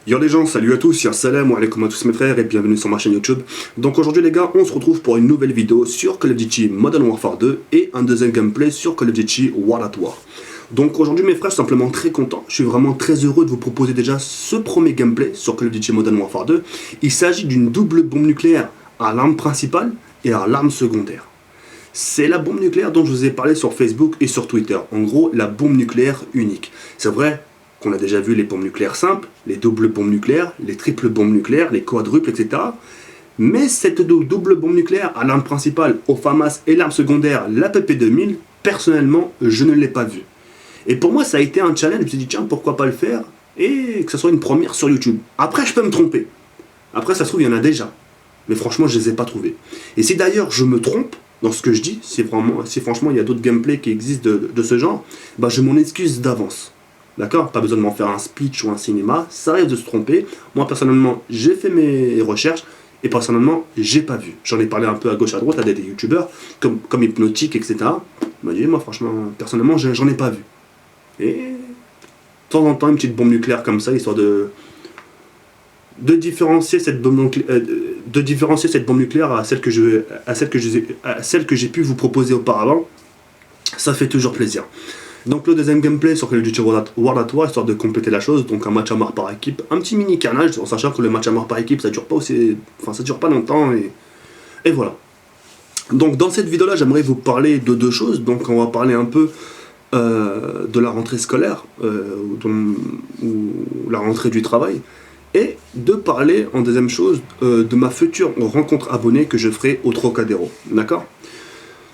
Yo les gens, salut à tous, salam alaikum à tous mes frères et bienvenue sur ma chaîne YouTube. Donc aujourd'hui les gars, on se retrouve pour une nouvelle vidéo sur Call of Duty Modern Warfare 2 et un deuxième gameplay sur Call of Duty World at War. Donc aujourd'hui mes frères, je suis simplement très content, je suis vraiment très heureux de vous proposer déjà ce premier gameplay sur Call of Duty Modern Warfare 2. Il s'agit d'une double bombe nucléaire à l'arme principale et à l'arme secondaire. C'est la bombe nucléaire dont je vous ai parlé sur Facebook et sur Twitter. En gros, la bombe nucléaire unique. C'est vrai qu'on a déjà vu les bombes nucléaires simples, les doubles bombes nucléaires, les triples bombes nucléaires, les quadruples, etc. Mais cette double bombe nucléaire à l'arme principale, au FAMAS et l'arme secondaire, la PP2000, personnellement, je ne l'ai pas vue. Et pour moi, ça a été un challenge. Je me suis dit, tiens, pourquoi pas le faire et que ce soit une première sur YouTube. Après, je peux me tromper. Après, ça se trouve, il y en a déjà. Mais franchement, je ne les ai pas trouvés. Et si d'ailleurs je me trompe dans ce que je dis, si franchement il y a d'autres gameplays qui existent de ce genre, bah, je m'en excuse d'avance. D'accord? Pas besoin de m'en faire un speech ou un cinéma, ça arrive de se tromper. Moi personnellement, j'ai fait mes recherches et personnellement, j'ai pas vu. J'en ai parlé un peu à gauche à droite à des youtubeurs comme Hypnotique, etc. Il m'a dit, moi franchement, personnellement, j'en ai pas vu. Et de temps en temps, une petite bombe nucléaire comme ça, histoire de différencier cette bombe nucléaire à celle que j'ai pu vous proposer auparavant, ça fait toujours plaisir. Donc le deuxième gameplay sur Call of Duty World at War, histoire de compléter la chose, donc un match à mort par équipe, un petit mini carnage, en sachant que le match à mort par équipe ça dure pas longtemps et voilà. Donc dans cette vidéo là j'aimerais vous parler de deux choses. Donc on va parler un peu de la rentrée scolaire ou la rentrée du travail, et de parler en deuxième chose de ma future rencontre abonnée que je ferai au Trocadéro. D'accord?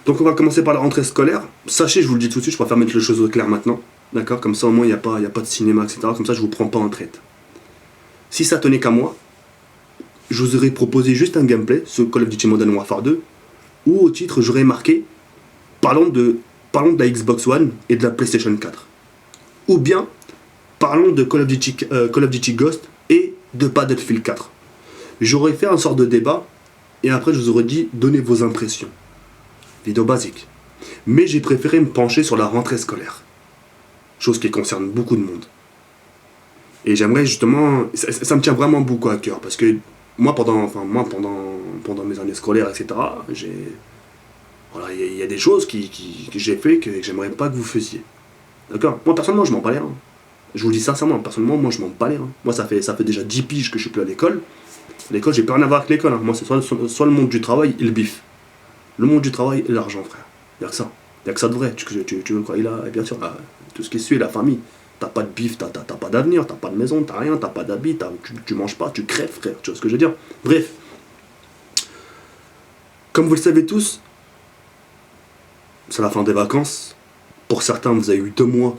Donc on va commencer par la rentrée scolaire. Sachez, je vous le dis tout de suite, je préfère mettre les choses au clair maintenant. D'accord? Comme ça au moins il n'y a pas de cinéma, etc. Comme ça je vous prends pas en traite. Si ça tenait qu'à moi, je vous aurais proposé juste un gameplay sur Call of Duty Modern Warfare 2, où au titre j'aurais marqué parlons de la Xbox One et de la PlayStation 4. Ou bien parlons de Call of Duty Ghost et de Battlefield 4. J'aurais fait un sort de débat et après je vous aurais dit donnez vos impressions. Vidéo basique. Mais j'ai préféré me pencher sur la rentrée scolaire. Chose qui concerne beaucoup de monde. Et j'aimerais justement... Ça me tient vraiment beaucoup à cœur. Parce que moi, pendant mes années scolaires, etc., voilà, il y a des choses que j'ai fait que j'aimerais pas que vous faisiez. D'accord? Moi, personnellement, je m'en bats les reins. Je vous le dis sincèrement, personnellement, moi, je m'en bats les reins. Moi, ça fait déjà 10 piges que je suis plus à l'école. L'école, j'ai plus rien à voir avec l'école. Moi, c'est soit le monde du travail et le bif. Le monde du travail et l'argent, frère. Il n'y a que ça. Il n'y a que ça de vrai. Tu veux quoi? Et bien sûr, tout ce qui suit, la famille. T'as pas de bif, t'as pas d'avenir, t'as pas de maison, t'as rien, t'as pas d'habit, tu manges pas, tu crèves, frère. Tu vois ce que je veux dire? Bref. Comme vous le savez tous, c'est la fin des vacances. Pour certains, vous avez eu 2 mois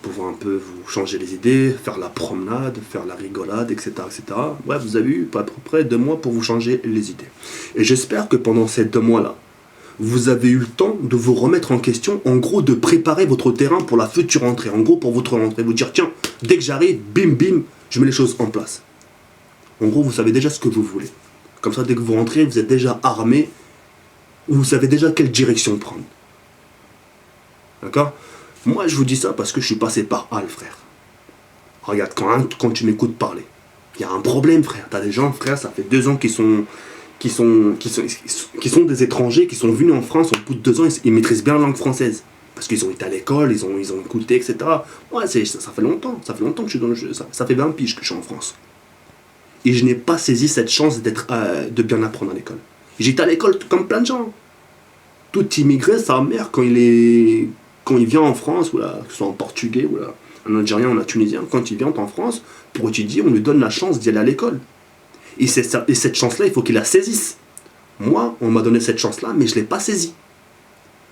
pour un peu vous changer les idées, faire la promenade, faire la rigolade, etc. etc. Bref, vous avez eu à peu près 2 mois pour vous changer les idées. Et j'espère que pendant ces 2 mois-là, vous avez eu le temps de vous remettre en question, en gros de préparer votre terrain pour la future rentrée. En gros, pour votre rentrée, vous dire, tiens, dès que j'arrive, bim, bim, je mets les choses en place. En gros, vous savez déjà ce que vous voulez. Comme ça, dès que vous rentrez, vous êtes déjà armé, vous savez déjà quelle direction prendre. D'accord? Moi, je vous dis ça parce que je suis passé par Hal, frère. Regarde, quand tu m'écoutes parler, il y a un problème, frère. T'as des gens, frère, ça fait 2 ans qu'ils sont des étrangers, qui sont venus en France, au bout de 2 ans, ils maîtrisent bien la langue française. Parce qu'ils ont été à l'école, ils ont écouté, etc. Ouais, ça fait longtemps que je suis dans le jeu. Ça fait 20 piges que je suis en France. Et je n'ai pas saisi cette chance de bien apprendre à l'école. J'étais à l'école comme plein de gens. Tout immigré, sa mère, quand il vient en France, que ce soit en portugais, ou un Algérien ou un Tunisien, quand il vient en France, pour étudier, on lui donne la chance d'y aller à l'école. Et cette chance-là, il faut qu'il la saisisse. Moi, on m'a donné cette chance-là, mais je ne l'ai pas saisie.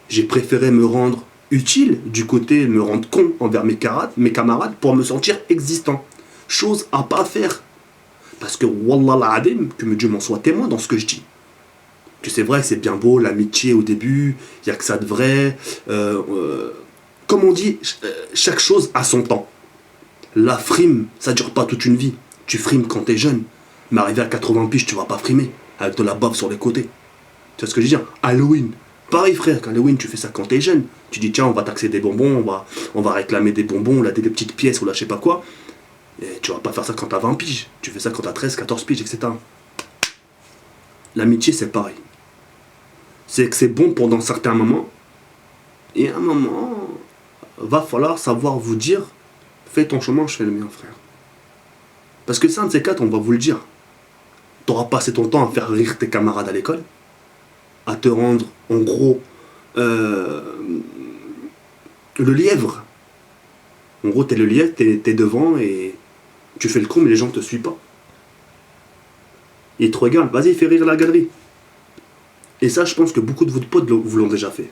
J'ai préféré me rendre utile, du côté me rendre con envers mes camarades, pour me sentir existant. Chose à pas faire. Parce que, wallah l'adem, que Dieu m'en soit témoin dans ce que je dis. Que c'est vrai, c'est bien beau, l'amitié au début, il n'y a que ça de vrai. Comme on dit, chaque chose a son temps. La frime, ça dure pas toute une vie. Tu frimes quand t'es jeune. Mais arrivé à 80 piges, tu vas pas frimer. Avec de la bave sur les côtés. Tu vois ce que je veux dire? Halloween. Pareil, frère, qu'Halloween, tu fais ça quand t'es jeune. Tu dis, tiens, on va taxer des bonbons, on va réclamer des bonbons, là, des petites pièces, ou là, je sais pas quoi. Et tu vas pas faire ça quand t'as 20 piges. Tu fais ça quand t'as 13, 14 piges, etc. L'amitié, c'est pareil. C'est que c'est bon pendant certains moments. Et à un moment, va falloir savoir vous dire, fais ton chemin, je fais le mien, frère. Parce que c'est un de ces quatre, on va vous le dire. T'auras passé ton temps à faire rire tes camarades à l'école, à te rendre, en gros, le lièvre. En gros, t'es le lièvre, t'es devant et tu fais le con, mais les gens te suivent pas. Ils te regardent, vas-y, fais rire la galerie. Et ça, je pense que beaucoup de vos potes vous l'ont déjà fait.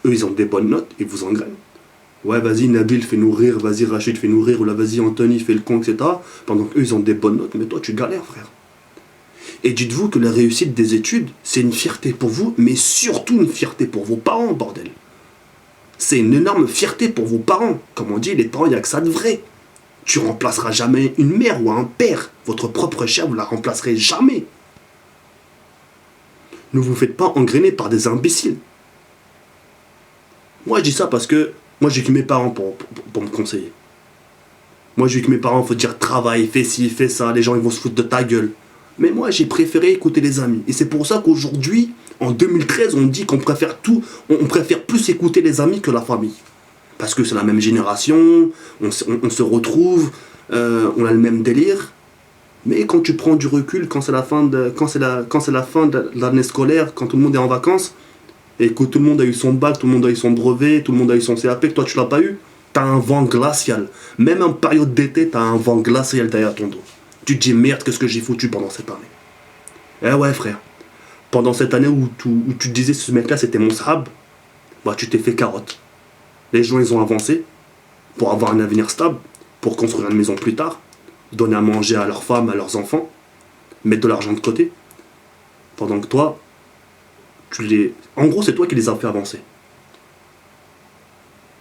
Eux, ils ont des bonnes notes, ils vous engrainent. Ouais, vas-y, Nabil, fais-nous rire, vas-y, Rachid, fais-nous rire, ou là, vas-y, Anthony, fais le con, etc. Pendant qu'eux, ils ont des bonnes notes, mais toi, tu galères, frère. Et dites-vous que la réussite des études, c'est une fierté pour vous, mais surtout une fierté pour vos parents, bordel. C'est une énorme fierté pour vos parents. Comme on dit, les parents, il n'y a que ça de vrai. Tu remplaceras jamais une mère ou un père. Votre propre chair, vous la remplacerez jamais. Ne vous faites pas engrainer par des imbéciles. Moi, je dis ça parce que moi, j'ai que mes parents pour me conseiller. Moi, j'ai que mes parents, il faut dire travaille, fais ci, fais ça, les gens, ils vont se foutre de ta gueule. Mais moi, j'ai préféré écouter les amis. Et c'est pour ça qu'aujourd'hui, en 2013, on dit qu'on préfère on préfère plus écouter les amis que la famille. Parce que c'est la même génération, on se retrouve, on a le même délire. Mais quand tu prends du recul, quand c'est la fin de l'année scolaire, quand tout le monde est en vacances, et que tout le monde a eu son bac, tout le monde a eu son brevet, tout le monde a eu son CAP, que toi tu l'as pas eu, t'as un vent glacial. Même en période d'été, t'as un vent glacial derrière ton dos. Tu te dis merde, qu'est-ce que j'ai foutu pendant cette année. Eh ouais, frère. Pendant cette année où tu disais ce mec-là c'était mon sahab, bah tu t'es fait carotte. Les gens ils ont avancé pour avoir un avenir stable, pour construire une maison plus tard, donner à manger à leurs femmes, à leurs enfants, mettre de l'argent de côté. Pendant que toi, en gros, c'est toi qui les as fait avancer.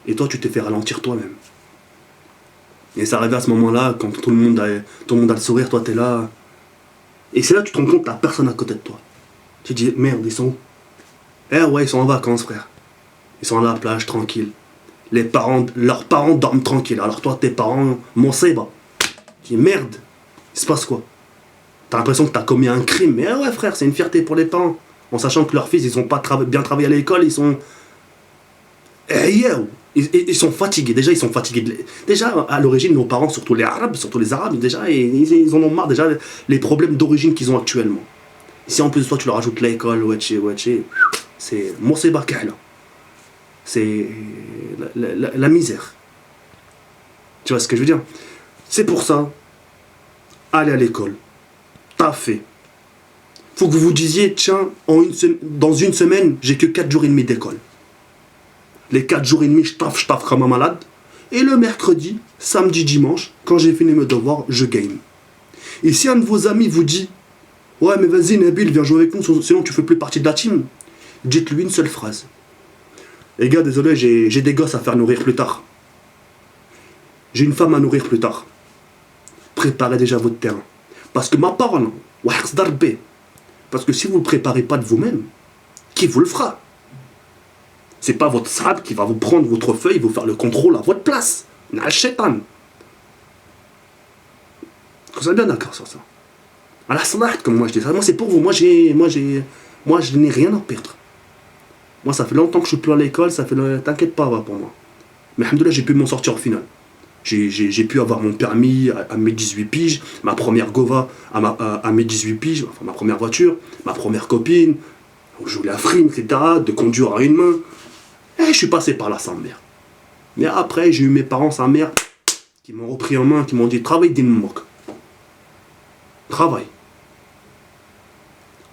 Et toi, tu t'es fait ralentir toi-même. Et ça arrive à ce moment-là, quand tout le monde a le sourire, toi t'es là. Et c'est là que tu te rends compte que t'as personne à côté de toi. Tu te dis, merde, ils sont où? Eh ouais, ils sont en vacances, frère. Ils sont à la plage, tranquille. Leurs parents dorment tranquille. Alors toi, tes parents, mon seba. Tu dis, merde, il se passe quoi? T'as l'impression que t'as commis un crime. Mais ouais, frère, c'est une fierté pour les parents. En sachant que leurs fils, ils ont pas bien travaillé à l'école, ils sont... Eh yo! Ils sont fatigués, déjà ils sont fatigués. Déjà à l'origine, nos parents, surtout les Arabes, déjà ils en ont marre déjà les problèmes d'origine qu'ils ont actuellement. Si en plus de toi tu leur ajoutes l'école, c'est Moseba Kahla. C'est la misère. Tu vois ce que je veux dire? C'est pour ça, allez à l'école, taffez. Faut que vous vous disiez, tiens, dans une semaine, j'ai que 4 jours et demi d'école. Les 4 jours et demi, je taffe comme un malade. Et le mercredi, samedi, dimanche, quand j'ai fini mes devoirs, je game. Et si un de vos amis vous dit, ouais, mais vas-y, Nabil, viens jouer avec nous, sinon tu fais plus partie de la team, dites-lui une seule phrase. Les gars, désolé, j'ai des gosses à faire nourrir plus tard. J'ai une femme à nourrir plus tard. Préparez déjà votre terrain. Parce que ma parole, parce que si vous ne le préparez pas de vous-même, qui vous le fera? C'est pas votre sahab qui va vous prendre votre feuille et vous faire le contrôle à votre place. N'a chétan. Vous êtes bien d'accord sur ça? À la salat, comme moi je dis ça. Moi c'est pour vous. Moi je n'ai rien à perdre. Moi ça fait longtemps que je suis plus à l'école. T'inquiète pas pour moi. Mais alhamdoulilah, j'ai pu m'en sortir au final. J'ai pu avoir mon permis à mes 18 piges, ma première Gova à mes 18 piges, enfin ma première voiture, ma première copine, jouer la frime, etc., de conduire à une main. Et je suis passé par là sans mère. Mais après, j'ai eu mes parents sans mère qui m'ont repris en main, qui m'ont dit travaille des moques. Travaille.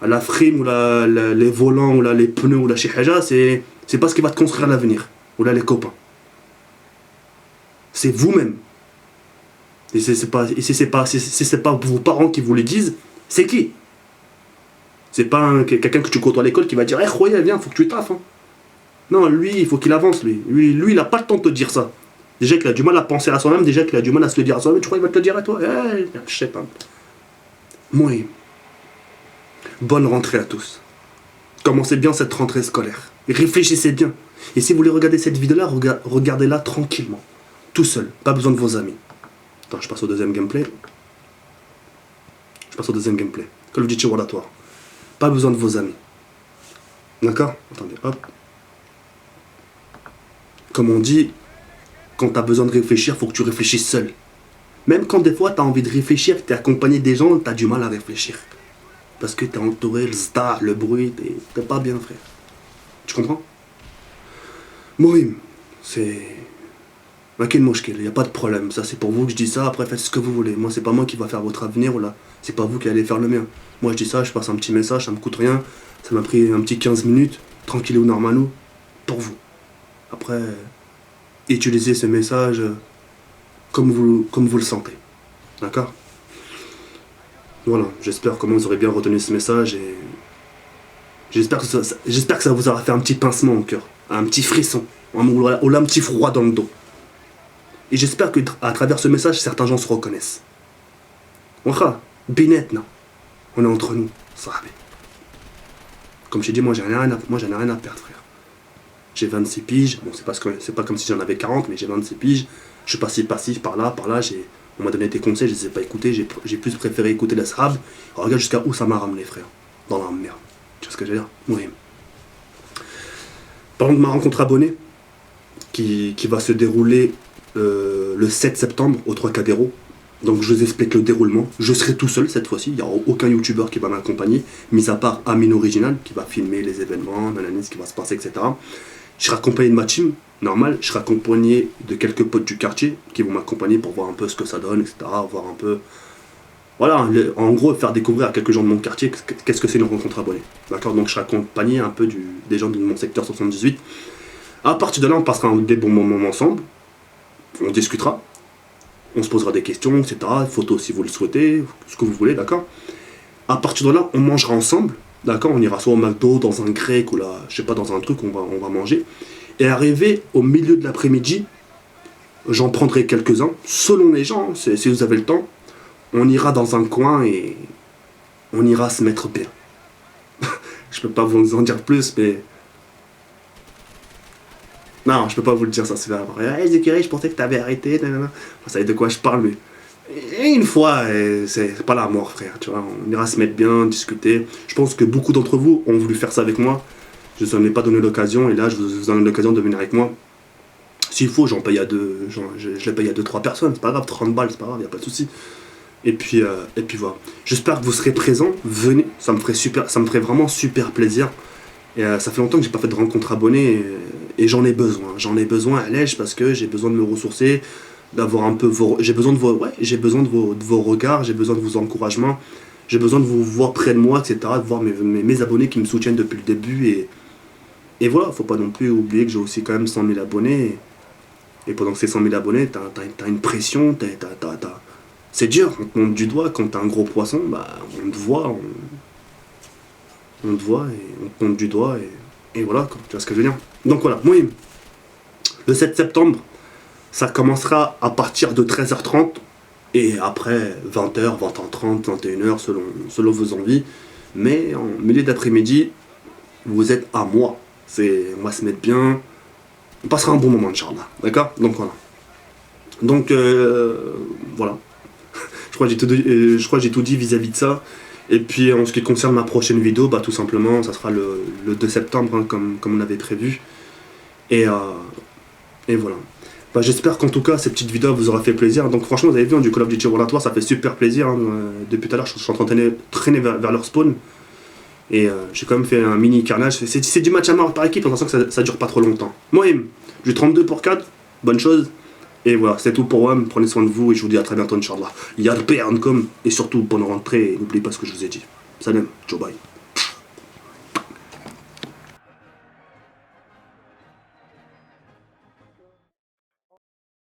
La frime ou les volants ou les pneus ou la chihaja, c'est pas ce qui va te construire l'avenir. Ou là les copains. C'est vous-même. Et si c'est pas vos parents qui vous le disent, c'est qui? C'est pas quelqu'un que tu côtoies à l'école qui va dire eh Khoya, viens, faut que tu taffes. Hein. Non, lui, il faut qu'il avance, lui. Lui, il a pas le temps de te dire ça. Déjà qu'il a du mal à penser à soi-même, déjà qu'il a du mal à se le dire à soi-même, tu crois qu'il va te le dire à toi? Je sais pas. Moi, bonne rentrée à tous. Commencez bien cette rentrée scolaire. Et réfléchissez bien. Et si vous voulez regarder cette vidéo-là, regardez-la tranquillement. Tout seul, pas besoin de vos amis. Attends, je passe au deuxième gameplay. Call of Duty World at War. Pas besoin de vos amis. D'accord? Attendez, hop. Comme on dit, quand t'as besoin de réfléchir, faut que tu réfléchisses seul. Même quand des fois t'as envie de réfléchir, que t'es accompagné des gens, t'as du mal à réfléchir. Parce que t'es entouré, le star, le bruit, t'es pas bien, frère. Tu comprends? Mohim, c'est... Ok, moshkil, il n'y a pas de problème. Ça, c'est pour vous que je dis ça. Après, faites ce que vous voulez. Moi, c'est pas moi qui va faire votre avenir, là. C'est pas vous qui allez faire le mien. Moi, je dis ça, je passe un petit message, ça me coûte rien. Ça m'a pris un petit 15 minutes, tranquille ou normalou, pour vous. Après, utilisez ce message comme vous le sentez. D'accord? Voilà, j'espère que vous aurez bien retenu ce message et j'espère que ça vous aura fait un petit pincement au cœur, un petit frisson, ou un petit froid dans le dos. Et j'espère qu'à travers ce message, certains gens se reconnaissent. Wacha, binet, non. On est entre nous, sahabi. Comme je t'ai dit, moi, j'en ai rien à perdre, frère. J'ai 26 piges. Bon, c'est pas comme si j'en avais 40, mais j'ai 26 piges. Je suis passif par là. On m'a donné des conseils, je ne les ai pas écoutés. J'ai plus préféré écouter les sahab. Regarde jusqu'à où ça m'a ramené, frère. Dans la merde. Tu vois ce que je veux dire? Oui. Parlons de ma rencontre abonnée, qui va se dérouler le 7 septembre au Trocadéro. Donc je vous explique le déroulement. Je serai tout seul cette fois-ci, il n'y aura aucun youtubeur qui va m'accompagner, mis à part Amine Original qui va filmer les événements, ce qui va se passer, etc. Je serai accompagné de ma team, normal, je serai accompagné de quelques potes du quartier qui vont m'accompagner pour voir un peu ce que ça donne, etc. Voir un peu... Voilà, en gros, faire découvrir à quelques gens de mon quartier qu'est-ce que c'est une rencontre abonnée. D'accord? Donc je serai accompagné un peu des gens de mon secteur 78. À partir de là, on passera des bons moments ensemble. On discutera, on se posera des questions, etc. Photos si vous le souhaitez, ce que vous voulez, d'accord? À partir de là, on mangera ensemble, d'accord? On ira soit au McDo, dans un grec ou là, je sais pas, dans un truc, on va manger. Et arrivé au milieu de l'après-midi, j'en prendrai quelques-uns, selon les gens, si vous avez le temps, on ira dans un coin et on ira se mettre bien. Je peux pas vous en dire plus, mais... Non, je peux pas vous le dire, ça se fait après. Hey, Zekiri, je pensais que t'avais arrêté. Vous savez de quoi je parle, mais. Et une fois, c'est pas la mort, frère. Tu vois, on ira se mettre bien, discuter. Je pense que beaucoup d'entre vous ont voulu faire ça avec moi. Je ne vous en ai pas donné l'occasion, et là, je vous donne l'occasion de venir avec moi. S'il faut, j'en paye à deux. Je les paye à 2-3 personnes, c'est pas grave, 30 balles, c'est pas grave, y a pas de souci. Et puis voilà. J'espère que vous serez présents. Venez, ça me ferait vraiment super plaisir. Et ça fait longtemps que j'ai pas fait de rencontre abonnée et j'en ai besoin. J'en ai besoin à l'ège parce que j'ai besoin de me ressourcer, d'avoir un peu j'ai besoin de vos regards, j'ai besoin de vos encouragements, j'ai besoin de vous voir près de moi, etc. De voir mes abonnés qui me soutiennent depuis le début et voilà, faut pas non plus oublier que j'ai aussi quand même 100 000 abonnés et pendant que ces 100 000 abonnés, t'as une pression, c'est dur, on te monte du doigt quand t'as un gros poisson, bah on te voit, on te voit et on te monte du doigt et voilà, quoi. Tu vois ce que je veux dire. Donc voilà, moi, le 7 septembre, ça commencera à partir de 13h30 et après 20h, 20h30, 21h selon vos envies. Mais en milieu d'après-midi, vous êtes à moi. On va se mettre bien, on passera un bon moment, Inch'Allah. D'accord? Donc voilà. Donc voilà. Je crois que j'ai tout dit vis-à-vis de ça. Et puis en ce qui concerne ma prochaine vidéo, bah tout simplement, ça sera le 2 septembre, hein, comme on l'avait prévu. Et voilà. Bah, j'espère qu'en tout cas, ces petites vidéos vous aura fait plaisir. Donc franchement, vous avez vu, hein, du Call of Duty World at War, ça fait super plaisir. Hein. Depuis tout à l'heure, je suis en train de traîner vers leur spawn. Et j'ai quand même fait un mini carnage. C'est du match à mort par équipe, en sachant que ça dure pas trop longtemps. Moi, j'ai 32 pour 4, bonne chose. Et voilà, c'est tout pour moi. Prenez soin de vous et je vous dis à très bientôt, Inch'Allah. Yarbi ankom et surtout bonne rentrée. Et n'oubliez pas ce que je vous ai dit. Salam, ciao, bye.